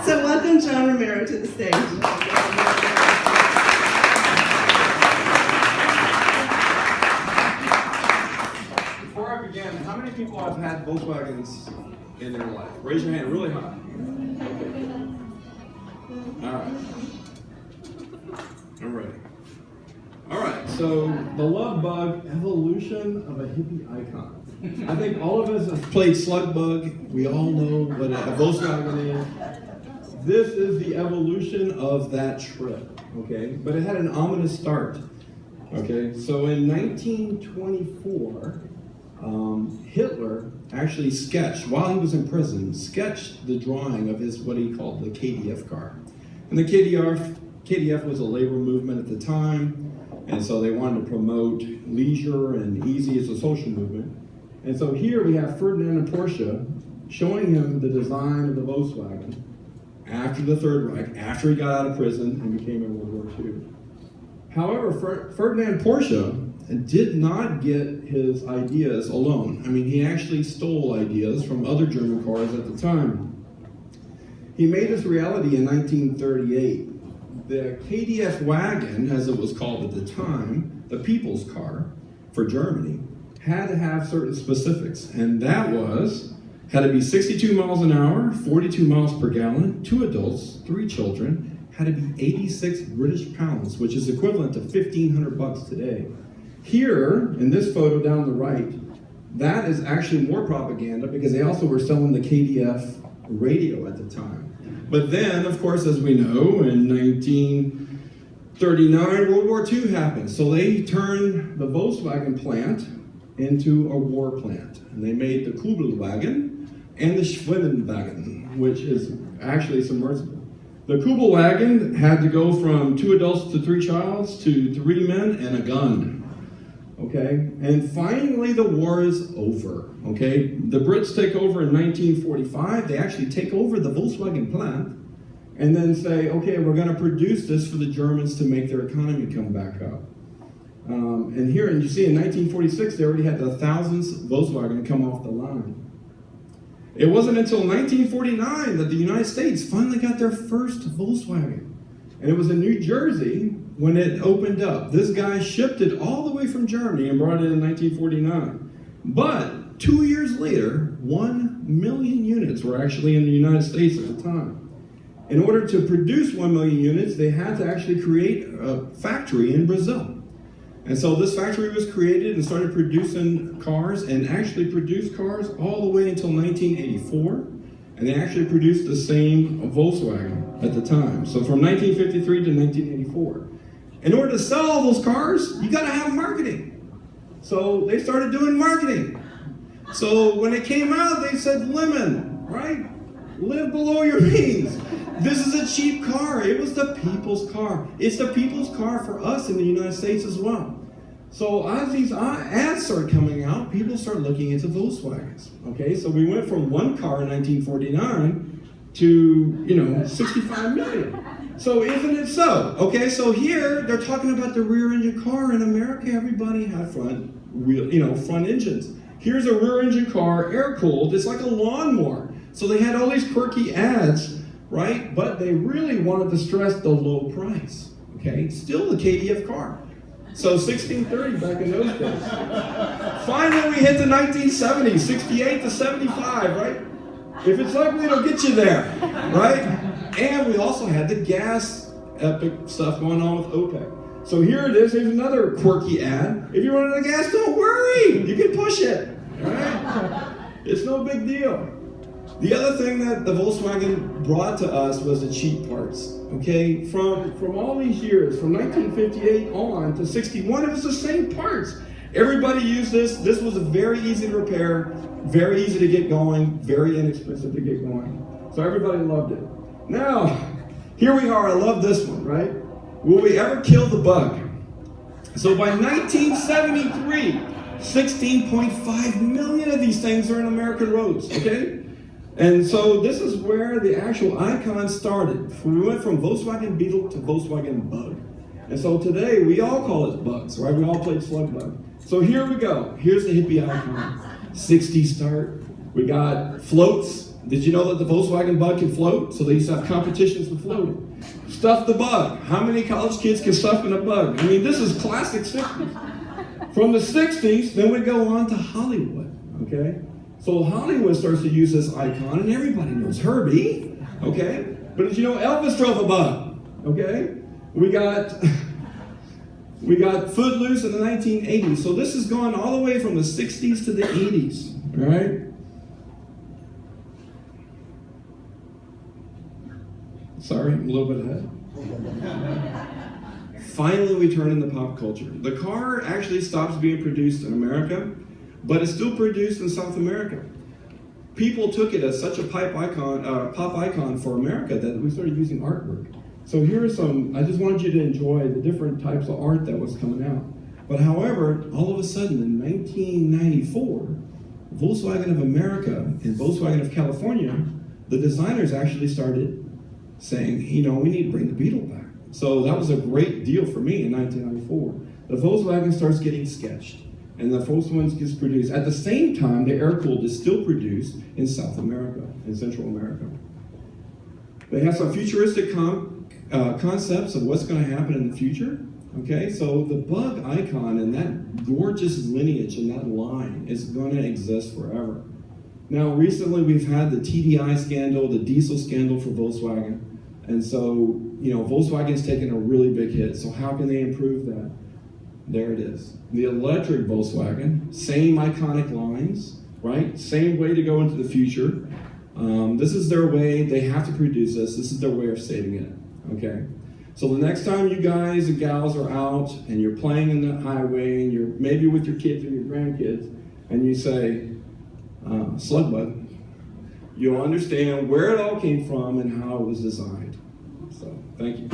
So welcome John Romero to the stage. Before I begin, how many people have had Volkswagens in their life? Raise your hand really high. Okay. All right. I'm ready. All right, so the love bug, evolution of a hippie icon. I think all of us have played slug bug. We all know what a Volkswagen is. This is the evolution of that trip, okay? But it had an ominous start, okay? So in 1924, Hitler actually sketched, while he was in prison, sketched the drawing of his, what he called the KDF car. And the KDF was a labor movement at the time, and so they wanted to promote leisure and easy as a social movement. And so here we have Ferdinand and Portia showing him the design of the Volkswagen after the Third Reich, after he got out of prison and became in World War II. However, Ferdinand and Portia did not get his ideas alone. I mean, he actually stole ideas from other German cars at the time. He made this reality in 1938. The KDF wagon, as it was called at the time, the people's car for Germany, had to have certain specifics, and that was, had to be 62 miles an hour, 42 miles per gallon, 2 adults, 3 children, had to be 86 British pounds, which is equivalent to $1,500 today. Here, in this photo down the right, that is actually more propaganda because they also were selling the KDF radio at the time. But then, of course, as we know, in 1939, World War II happened. So they turned the Volkswagen plant into a war plant. And they made the Kugelwagen and the Schwimmenwagen, which is actually submersible. The Kugelwagen had to go from 2 adults to 3 childs to 3 men and a gun. Okay, and finally the war is over, okay? The Brits take over in 1945. They actually take over the Volkswagen plant and then say, okay, we're gonna produce this for the Germans to make their economy come back up. And here, and you see in 1946, they already had the thousands Volkswagen come off the line. It wasn't until 1949 that the United States finally got their first Volkswagen. And it was in New Jersey when it opened up. This guy shipped it all the way from Germany and brought it in 1949. But 2 years later, 1 million units were actually in the United States at the time. In order to produce 1 million units, they had to actually create a factory in Brazil. And so this factory was created and started producing cars, and actually produced cars all the way until 1984. And they actually produced the same Volkswagen at the time. So from 1953 to 1984. In order to sell all those cars, you gotta have marketing. So they started doing marketing. So when it came out, they said, lemon, right? Live below your means. This is a cheap car. It was the people's car. It's the people's car for us in the United States as well. So as these ads start coming out, people start looking into Volkswagens. Okay, so we went from 1 car in 1949 to, 65 million. So isn't it so? Okay, so here they're talking about the rear engine car. In America, everybody had front engines. Here's a rear engine car, air cooled. It's like a lawnmower. So they had all these quirky ads, right? But they really wanted to stress the low price. Okay, still the KDF car. So 1630 back in those days. Finally, we hit the 1970s, 68 to 75, right? If it's ugly, it'll get you there, right? And we also had the gas epic stuff going on with OPEC. So here it is. Here's another quirky ad. If you run out of gas, don't worry. You can push it, right? It's no big deal. The other thing that the Volkswagen brought to us was the cheap parts. Okay, from all these years, from 1958 on to 61, it was the same parts. Everybody used this. This was very easy to repair, very easy to get going, very inexpensive to get going. So everybody loved it. Now, here we are. I love this one, right? Will we ever kill the bug? So by 1973, 16.5 million of these things are in American roads, okay? And so this is where the actual icon started. We went from Volkswagen Beetle to Volkswagen Bug. And so today, we all call it bugs, right? We all played slug bug. So here we go. Here's the hippie icon. 60 start. We got floats Did you know that the Volkswagen Bug can float? So they used to have competitions with floating. Stuff the bug. How many college kids can stuff in a bug? I mean, this is classic 60s. From the 60s, then we go on to Hollywood, okay? So Hollywood starts to use this icon, and everybody knows Herbie, okay? But did you know Elvis drove a bug, okay? We got Footloose in the 1980s. So this has gone all the way from the 60s to the 80s, all right? Sorry, I'm a little bit ahead. Finally, we turn into pop culture. The car actually stops being produced in America, but it's still produced in South America. People took it as such a pop icon for America that we started using artwork. So here are some, I just wanted you to enjoy the different types of art that was coming out. But however, all of a sudden in 1994, Volkswagen of America and Volkswagen of California, the designers actually started saying, you know, we need to bring the Beetle back. So that was a great deal for me in 1994. The Volkswagen starts getting sketched, and the Volkswagen gets produced. At the same time, the air-cooled is still produced in South America, in Central America. They have some futuristic concepts of what's going to happen in the future. Okay, so the bug icon and that gorgeous lineage and that line is going to exist forever. Now, recently we've had the TDI scandal, the diesel scandal for Volkswagen. And so, you know, Volkswagen's taken a really big hit. So how can they improve that? There it is. The electric Volkswagen, same iconic lines, right? Same way to go into the future. This is their way. They have to produce this. This is their way of saving it, okay? So the next time you guys and gals are out and you're playing in the highway and you're maybe with your kids or your grandkids and you say, slug bug, you'll understand where it all came from and how it was designed. So, thank you.